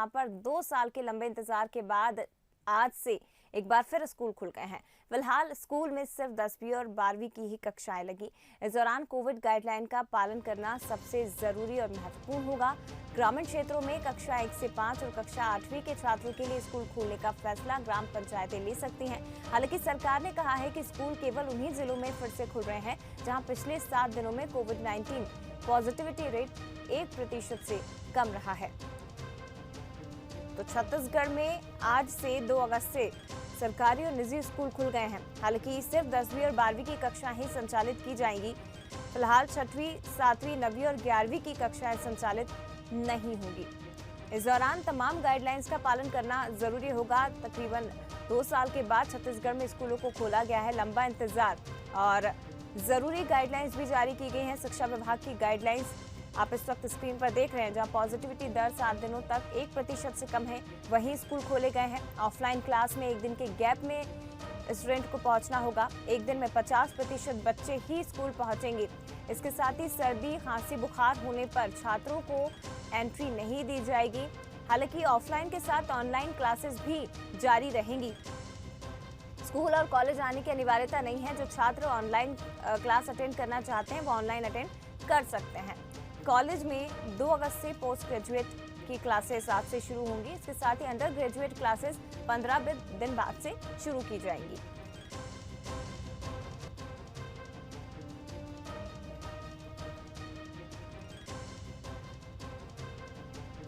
यहाँ पर 2 साल के लंबे इंतजार के बाद आज से एक बार फिर स्कूल खुल गए हैं। फिलहाल स्कूल में सिर्फ 10वीं और 12वीं की ही कक्षाएं लगी। इस दौरान कोविड गाइडलाइन का पालन करना सबसे जरूरी और महत्वपूर्ण होगा। ग्रामीण क्षेत्रों में कक्षा 1 से 5 और कक्षा 8वीं के छात्रों के लिए स्कूल खोलने का फैसला ग्राम पंचायतें ले सकती हैं। हालांकि सरकार ने कहा है कि स्कूल केवल उन्हीं जिलों में फिर से खुल रहे हैं जहां पिछले 7 दिनों में कोविड-19 पॉजिटिविटी रेट 1% से कम रहा है। तो छत्तीसगढ़ में आज से 2 अगस्त से सरकारी और निजी स्कूल खुल गए हैं। हालांकि सिर्फ 10वीं और 12वीं की कक्षा ही संचालित की जाएंगी। फिलहाल 6वीं, 7वीं, 9वीं और 11वीं की कक्षाएं संचालित नहीं होगी। इस दौरान तमाम गाइडलाइंस का पालन करना जरूरी होगा। तकरीबन 2 साल के बाद छत्तीसगढ़ में स्कूलों को खोला गया है। लंबा इंतजार और जरूरी गाइडलाइंस भी जारी की गई हैं। शिक्षा विभाग की गाइडलाइंस आप इस वक्त स्क्रीन पर देख रहे हैं, जहां पॉजिटिविटी दर 7 दिनों तक 1% से कम है, वहीं स्कूल खोले गए हैं। ऑफलाइन क्लास में 1 दिन के गैप में स्टूडेंट को पहुंचना होगा। एक दिन में 50% बच्चे ही स्कूल पहुंचेंगे। इसके साथ ही सर्दी, खांसी, बुखार होने पर छात्रों को एंट्री नहीं दी जाएगी। हालांकि ऑफलाइन के साथ ऑनलाइन क्लासेस भी जारी रहेंगी। स्कूल और कॉलेज आने की अनिवार्यता नहीं है। जो छात्र ऑनलाइन क्लास अटेंड करना चाहते हैं वो ऑनलाइन अटेंड कर सकते हैं। कॉलेज में 2 अगस्त से पोस्ट ग्रेजुएट की क्लासेस आज से शुरू होंगी। इसके साथ ही अंडर ग्रेजुएट क्लासेस 15 दिन बाद से शुरू की जाएंगी।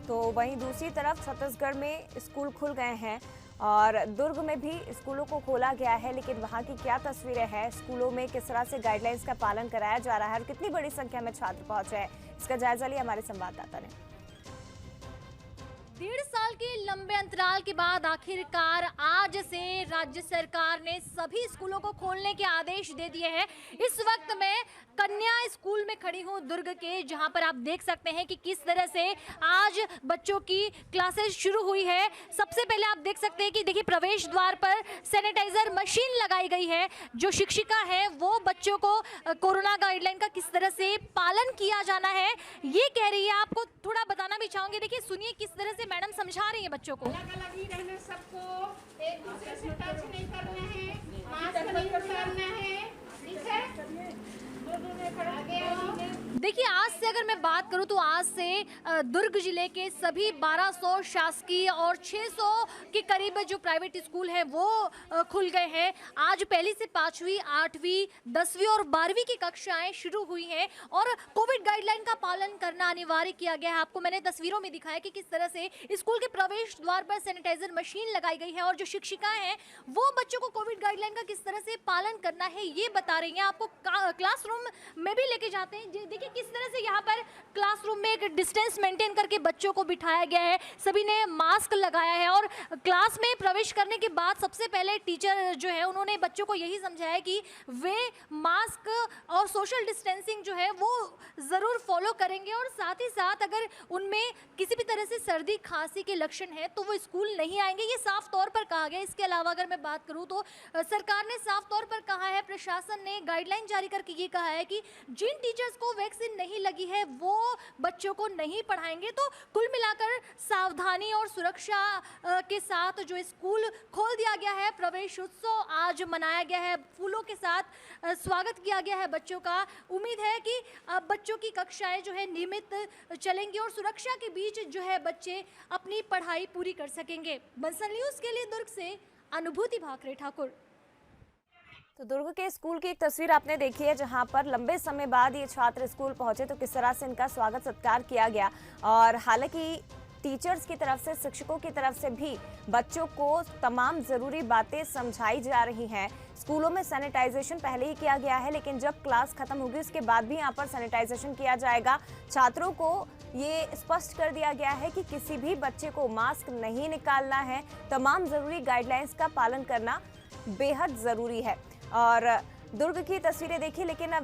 तो वहीं दूसरी तरफ छत्तीसगढ़ में स्कूल खुल गए हैं और दुर्ग में भी स्कूलों को खोला गया है। लेकिन वहां की क्या तस्वीरें हैं, स्कूलों में किस तरह से गाइडलाइंस का पालन कराया जा रहा है और कितनी बड़ी संख्या में छात्र पहुंचे हैं, इसका जायजा लिया हमारे संवाददाता ने। 1.5 साल के लंबे अंतराल के बाद आखिरकार आज से राज्य सरकार ने सभी स्कूलों को खोलने के आदेश दे दिए हैं। इस वक्त मैं कन्या स्कूल में खड़ी हूं दुर्ग के, जहां पर आप देख सकते हैं कि किस तरह से आज बच्चों की क्लासेस शुरू हुई है। सबसे पहले आप देख सकते हैं कि देखिए प्रवेश द्वार पर सैनिटाइजर मशीन लगाई गई है। जो शिक्षिका है वो बच्चों को कोरोना गाइडलाइन का किस तरह से पालन किया जाना है ये कह रही है। आपको थोड़ा बताना भी चाहूंगी, देखिए सुनिए किस तरह से मैडम समझा रही है बच्चों को। अलग-अलग ही रहना, सबको एक दूसरे से टच नहीं करना है, मास्क नहीं उतारना है, ठीक है? देखिए आज से अगर मैं बात करूं तो आज से दुर्ग जिले के सभी 1200 शासकीय और 600 के करीब जो प्राइवेट स्कूल हैं वो खुल गए हैं। आज पहली से 5वीं, 8वीं, 10वीं और 12वीं की कक्षाएं शुरू हुई हैं और कोविड गाइडलाइन का पालन करना अनिवार्य किया गया है। आपको मैंने तस्वीरों में दिखाया कि किस तरह से स्कूल के प्रवेश द्वार पर सैनिटाइजर मशीन लगाई गई है और जो शिक्षिकाएं हैं वो बच्चों को कोविड गाइडलाइन का किस तरह से पालन करना है ये बता रही हैं। आपको क्लासरूम में भी लेके जाते हैं। देखिए किस तरह से यहाँ पर क्लासरूम में एक डिस्टेंस मेंटेन करके बच्चों को बिठाया गया है। सभी ने मास्क लगाया है और क्लास में प्रवेश करने के बाद सबसे पहले टीचर जो है उन्होंने बच्चों को यही समझाया कि वे मास्क और सोशल डिस्टेंसिंग जो है वो ज़रूर फॉलो करेंगे और साथ ही साथ अगर उनमें किसी भी तरह से सर्दी खांसी के लक्षण है तो वो स्कूल नहीं आएंगे, ये साफ तौर पर कहा गया। इसके अलावा अगर मैं बात करूँ तो सरकार ने साफ तौर पर कहा है, प्रशासन ने गाइडलाइन जारी करके ये कहा है कि जिन टीचर्स को वैक्सीन नहीं लगी है वो बच्चों को नहीं पढ़ाएंगे। तो कुल मिलाकर सावधानी और सुरक्षा के साथ जो स्कूल खोल दिया गया है। प्रवेश उत्सव आज मनाया गया है, फूलों के साथ स्वागत किया गया है बच्चों का। उम्मीद है कि बच्चों की कक्षाएं जो है नियमित चलेंगी और सुरक्षा के बीच जो है बच्चे अपनी पढ़ाई पूरी कर सकेंगे। बंसल न्यूज़ के लिए दुर्ग से अनुभूति भाकरे ठाकुर। तो दुर्ग के स्कूल की एक तस्वीर आपने देखी है, जहां पर लंबे समय बाद ये छात्र स्कूल पहुंचे तो किस तरह से इनका स्वागत सत्कार किया गया। और हालांकि टीचर्स की तरफ से, शिक्षकों की तरफ से भी बच्चों को तमाम ज़रूरी बातें समझाई जा रही हैं। स्कूलों में सैनिटाइजेशन पहले ही किया गया है, लेकिन जब क्लास खत्म होगी उसके बाद भी यहाँ पर सैनिटाइजेशन किया जाएगा। छात्रों को ये स्पष्ट कर दिया गया है कि किसी भी बच्चे को मास्क नहीं निकालना है। तमाम ज़रूरी गाइडलाइंस का पालन करना बेहद ज़रूरी है। और दुर्ग की तस्वीरें देखी, लेकिन अब